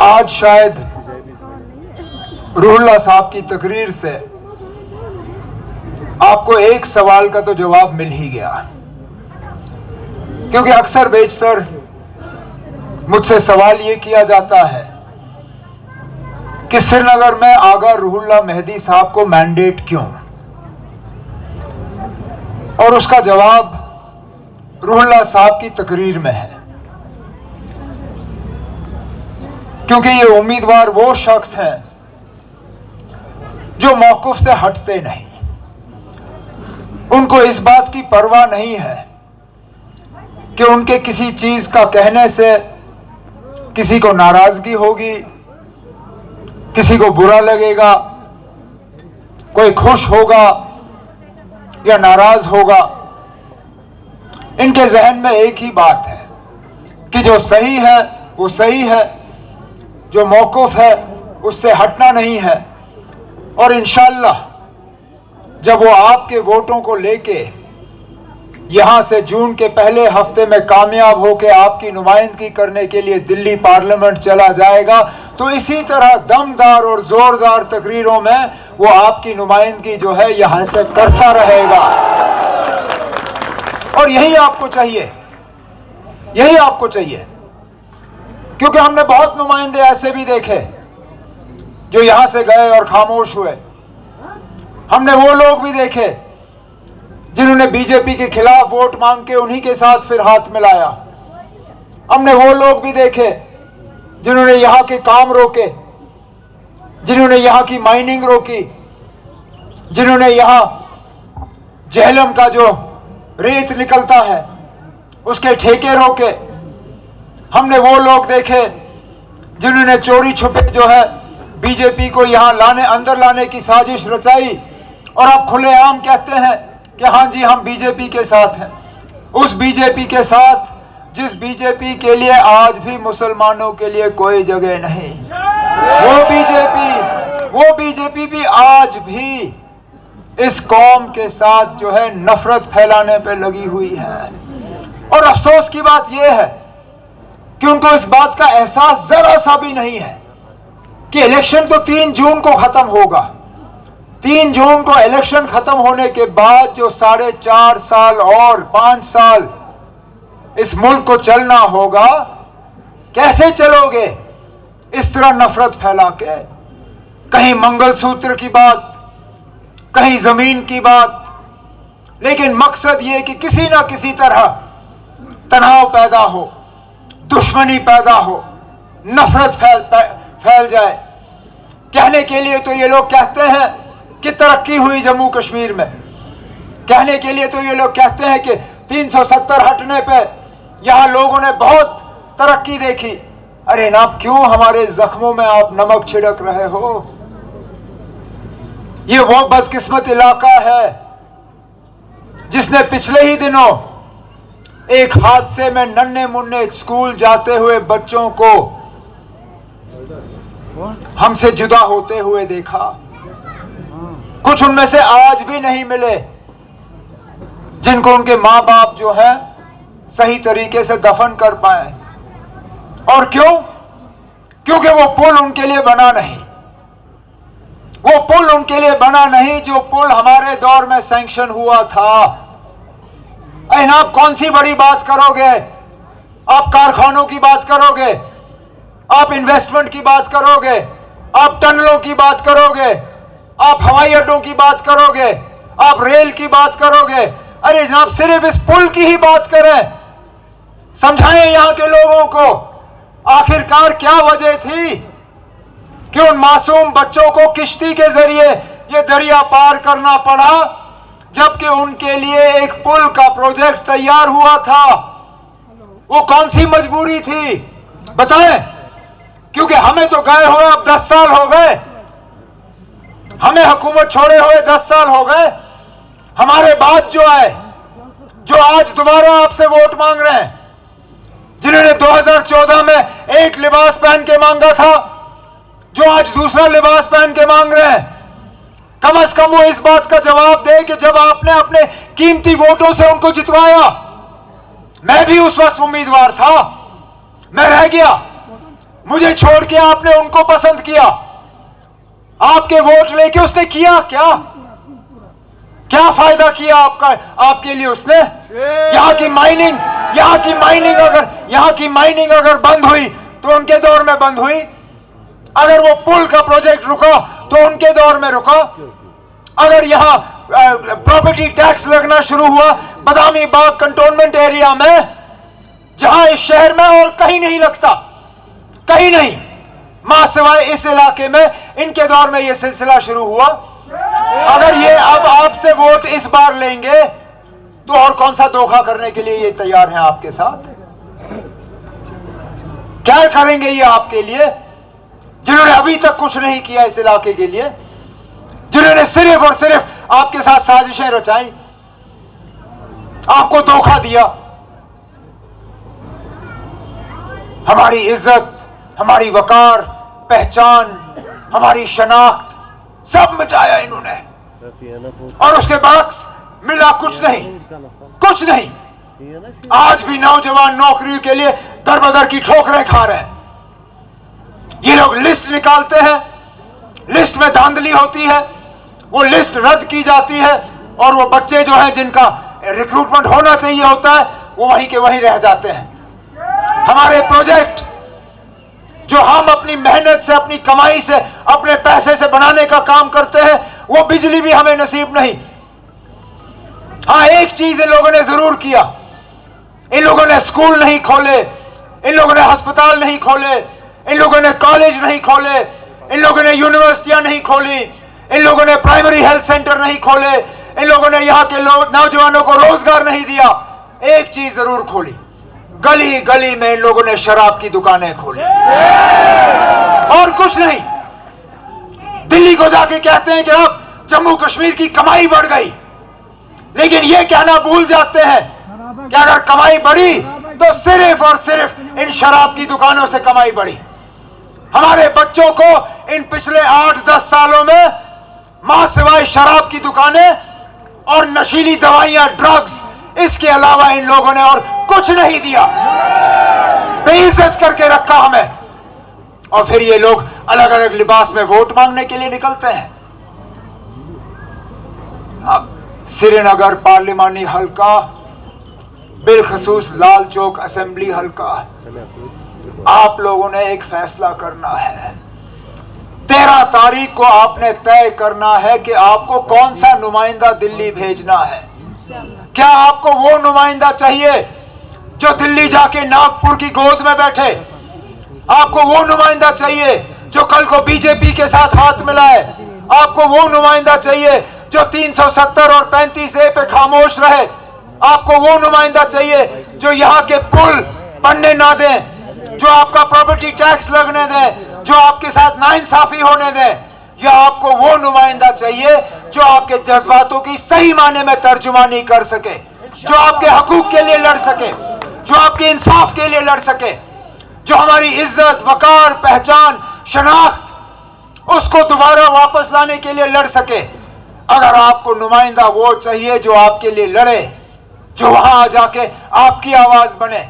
आज शायद रूहुल्लाह साहब की तकरीर से आपको एक सवाल का तो जवाब मिल ही गया, क्योंकि अक्सर बेशतर मुझसे सवाल यह किया जाता है कि श्रीनगर में आगा रूहुल्लाह मेहदी साहब को मैंडेट क्यों, और उसका जवाब रूहुल्लाह साहब की तकरीर में है। क्योंकि ये उम्मीदवार वो शख्स हैं जो मौक़िफ़ से हटते नहीं, उनको इस बात की परवाह नहीं है कि उनके किसी चीज का कहने से किसी को नाराजगी होगी, किसी को बुरा लगेगा, कोई खुश होगा या नाराज होगा। इनके जहन में एक ही बात है कि जो सही है वो सही है, जो मौक़िफ़ है उससे हटना नहीं है। और इंशाअल्लाह जब वो आपके वोटों को लेके यहां से जून के पहले हफ्ते में कामयाब होकर आपकी नुमाइंदगी करने के लिए दिल्ली पार्लियामेंट चला जाएगा, तो इसी तरह दमदार और जोरदार तकरीरों में वो आपकी नुमाइंदगी जो है यहां से करता रहेगा। और यही आपको चाहिए, यही आपको चाहिए, क्योंकि हमने बहुत नुमाइंदे ऐसे भी देखे जो यहां से गए और खामोश हुए। हमने वो लोग भी देखे जिन्होंने बीजेपी के खिलाफ वोट मांग के उन्हीं के साथ फिर हाथ मिलाया। हमने वो लोग भी देखे जिन्होंने यहां के काम रोके, जिन्होंने यहां की माइनिंग रोकी, जिन्होंने यहां जेहलम का जो रेत निकलता है उसके ठेके रोके। हमने वो लोग देखे जिन्होंने चोरी छुपे जो है बीजेपी को यहां अंदर लाने की साजिश रचाई, और अब खुलेआम कहते हैं कि हाँ जी हम बीजेपी के साथ हैं। उस बीजेपी के साथ जिस बीजेपी के लिए आज भी मुसलमानों के लिए कोई जगह नहीं, वो बीजेपी भी आज भी इस कौम के साथ जो है नफरत फैलाने पे लगी हुई है। और अफसोस की बात यह है कि उनको इस बात का एहसास जरा सा भी नहीं है कि इलेक्शन तो 3 जून को खत्म होगा। 3 जून को इलेक्शन खत्म होने के बाद जो 4.5 साल और 5 साल इस मुल्क को चलना होगा, कैसे चलोगे इस तरह नफरत फैला के? कहीं मंगलसूत्र की बात, कहीं जमीन की बात, लेकिन मकसद ये कि किसी ना किसी तरह तनाव पैदा हो, दुश्मनी पैदा हो, नफरत फैल जाए। कहने के लिए तो ये लोग कहते हैं कि तरक्की हुई जम्मू कश्मीर में, कहने के लिए तो ये लोग कहते हैं कि 370 हटने पे यहां लोगों ने बहुत तरक्की देखी। अरे नाब, क्यों हमारे जख्मों में आप नमक छिड़क रहे हो? ये वो बदकिस्मत इलाका है जिसने पिछले ही दिनों एक हादसे में नन्हे मुन्ने स्कूल जाते हुए बच्चों को हमसे जुदा होते हुए देखा। कुछ उनमें से आज भी नहीं मिले जिनको उनके मां बाप जो है सही तरीके से दफन कर पाए। और क्यों? क्योंकि वो पुल उनके लिए बना नहीं, वो पुल उनके लिए बना नहीं जो पुल हमारे दौर में सैंक्शन हुआ था। आप कौन सी बड़ी बात करोगे? आप कारखानों की बात करोगे, आप इन्वेस्टमेंट की बात करोगे, आप टनलों की बात करोगे, आप हवाई अड्डों की बात करोगे, आप रेल की बात करोगे। अरे जनाब, सिर्फ इस पुल की ही बात करें, समझाएं यहां के लोगों को आखिरकार क्या वजह थी कि उन मासूम बच्चों को किश्ती के जरिए ये दरिया पार करना पड़ा, जबकि उनके लिए एक पुल का प्रोजेक्ट तैयार हुआ था। वो कौन सी मजबूरी थी बताएं? क्योंकि हमें तो गए हुए अब 10 साल हो गए, हमें हुकूमत छोड़े हुए 10 साल हो गए। हमारे बाद जो है, जो आज दोबारा आपसे वोट मांग रहे हैं, जिन्होंने 2014 में एक लिबास पहन के मांगा था, जो आज दूसरा लिबास पहन के मांग रहे हैं, कम से कम वो इस बात का जवाब दे कि जब आपने अपने कीमती वोटों से उनको जितवाया, मैं भी उस वक्त उम्मीदवार था, मैं रह गया, मुझे छोड़ के आपने उनको पसंद किया, आपके वोट लेके उसने किया क्या? क्या फायदा किया आपका, आपके लिए उसने? यहाँ की माइनिंग अगर बंद हुई तो उनके दौर में बंद हुई, अगर वो पुल का प्रोजेक्ट रुका तो उनके दौर में रुका, अगर यहाँ प्रॉपर्टी टैक्स लगना शुरू हुआ बदामी बाग कंटोनमेंट एरिया में, जहां इस शहर में और कहीं नहीं लगता, कहीं नहीं, मां सिवाय इस इलाके में, इनके दौर में यह सिलसिला शुरू हुआ। अगर ये अब आपसे वोट इस बार लेंगे तो और कौन सा धोखा करने के लिए ये तैयार हैं आपके साथ? क्या करेंगे ये आपके लिए, जिन्होंने अभी तक कुछ नहीं किया इस इलाके के लिए, जिन्होंने सिर्फ और सिर्फ आपके साथ साजिशें रचाई, आपको धोखा दिया, हमारी इज्जत, हमारी वकार, पहचान, हमारी शनाख्त सब मिटाया इन्होंने, और उसके बाद मिला कुछ नहीं, कुछ नहीं। आज भी नौजवान नौकरियों के लिए दरबदर की ठोकरें खा रहे हैं। ये लोग लिस्ट निकालते हैं, लिस्ट में धांधली होती है, वो लिस्ट रद्द की जाती है, और वो बच्चे जो हैं जिनका रिक्रूटमेंट होना चाहिए होता है वो वहीं के वहीं रह जाते हैं। हमारे प्रोजेक्ट जो हम अपनी मेहनत से, अपनी कमाई से, अपने पैसे से बनाने का काम करते हैं, वो बिजली भी हमें नसीब नहीं। हाँ, एक चीज इन लोगों ने जरूर किया, इन लोगों ने स्कूल नहीं खोले, इन लोगों ने अस्पताल नहीं खोले, इन लोगों ने कॉलेज नहीं खोले, इन लोगों ने यूनिवर्सिटियां नहीं खोली, इन लोगों ने प्राइमरी हेल्थ सेंटर नहीं खोले, इन लोगों ने यहाँ के नौजवानों को रोजगार नहीं दिया। एक चीज जरूर खोली, गली गली में इन लोगों ने शराब की दुकानें खोली, और कुछ नहीं। दिल्ली को जाके कहते हैं कि अब जम्मू कश्मीर की कमाई बढ़ गई, लेकिन ये कहना भूल जाते हैं कि अगर कमाई बढ़ी तो सिर्फ और सिर्फ इन शराब की दुकानों से कमाई बढ़ी। हमारे बच्चों को इन पिछले 8-10 सालों में मां सिवाय शराब की दुकानें और नशीली दवाइयां, ड्रग्स, इसके अलावा इन लोगों ने और कुछ नहीं दिया। बेइज्जत करके रखा हमें, और फिर ये लोग अलग अलग लिबास में वोट मांगने के लिए निकलते हैं। अब श्रीनगर पार्लिमानी हल्का, बिलखसूस लाल चौक असेंबली हल्का, आप लोगों ने एक फैसला करना है। 13 तारीख को आपने तय करना है कि आपको कौन सा नुमाइंदा दिल्ली भेजना है। क्या आपको वो नुमाइंदा चाहिए जो दिल्ली जाके नागपुर की गोद में बैठे? आपको वो नुमाइंदा चाहिए जो कल को बीजेपी के साथ हाथ मिलाए? आपको वो नुमाइंदा चाहिए जो 370 और 35A पे खामोश रहे? आपको वो नुमाइंदा चाहिए जो यहाँ के पुल बनने ना दें, जो आपका प्रॉपर्टी टैक्स लगने दें, जो आपके साथ नाइंसाफी होने दें? या आपको वो नुमाइंदा चाहिए जो आपके जज्बातों की सही माने में तर्जुमानी कर सके, जो आपके हकूक के लिए लड़ सके, जो आपके इंसाफ के लिए लड़ सके, जो हमारी इज्जत, वकार, पहचान, शनाख्त उसको दोबारा वापस लाने के लिए लड़ सके? अगर आपको नुमाइंदा वो चाहिए जो आपके लिए लड़े, जो वहां जाके आपकी आवाज बने,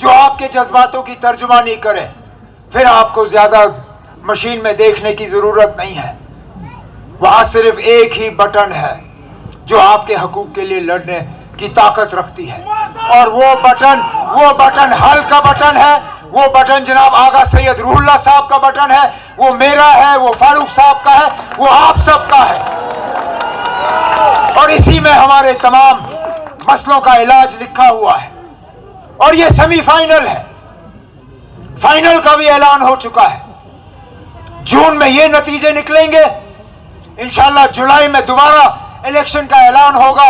जो आपके जज्बातों की तर्जुमानी करे, फिर आपको ज्यादा मशीन में देखने की जरूरत नहीं है। वहां सिर्फ एक ही बटन है जो आपके हकूक के लिए लड़ने की ताकत रखती है, और वो बटन हल का बटन है। वो बटन जनाब आगा सैयद रूहुल्लाह साहब का बटन है, वो मेरा है, वो फारूक साहब का है, वो आप सबका है। और इसी में हमारे तमाम मसलों का इलाज लिखा हुआ है। और ये सेमीफाइनल है, फाइनल का भी ऐलान हो चुका है। जून में ये नतीजे निकलेंगे, इंशाल्लाह जुलाई में दोबारा इलेक्शन का ऐलान होगा,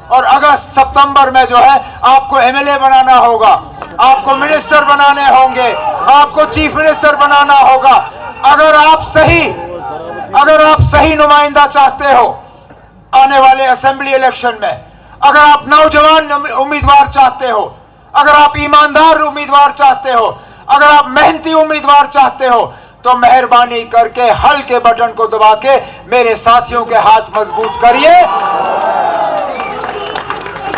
और अगस्त सितंबर में जो है आपको एमएलए बनाना होगा, आपको मिनिस्टर बनाने होंगे, आपको चीफ मिनिस्टर बनाना होगा। अगर आप सही नुमाइंदा चाहते हो आने वाले असेंबली इलेक्शन में, अगर आप नौजवान उम्मीदवार चाहते हो, अगर आप ईमानदार उम्मीदवार चाहते हो, अगर आप मेहनती उम्मीदवार चाहते हो, तो मेहरबानी करके हल के बटन को दबा के मेरे साथियों के हाथ मजबूत करिए।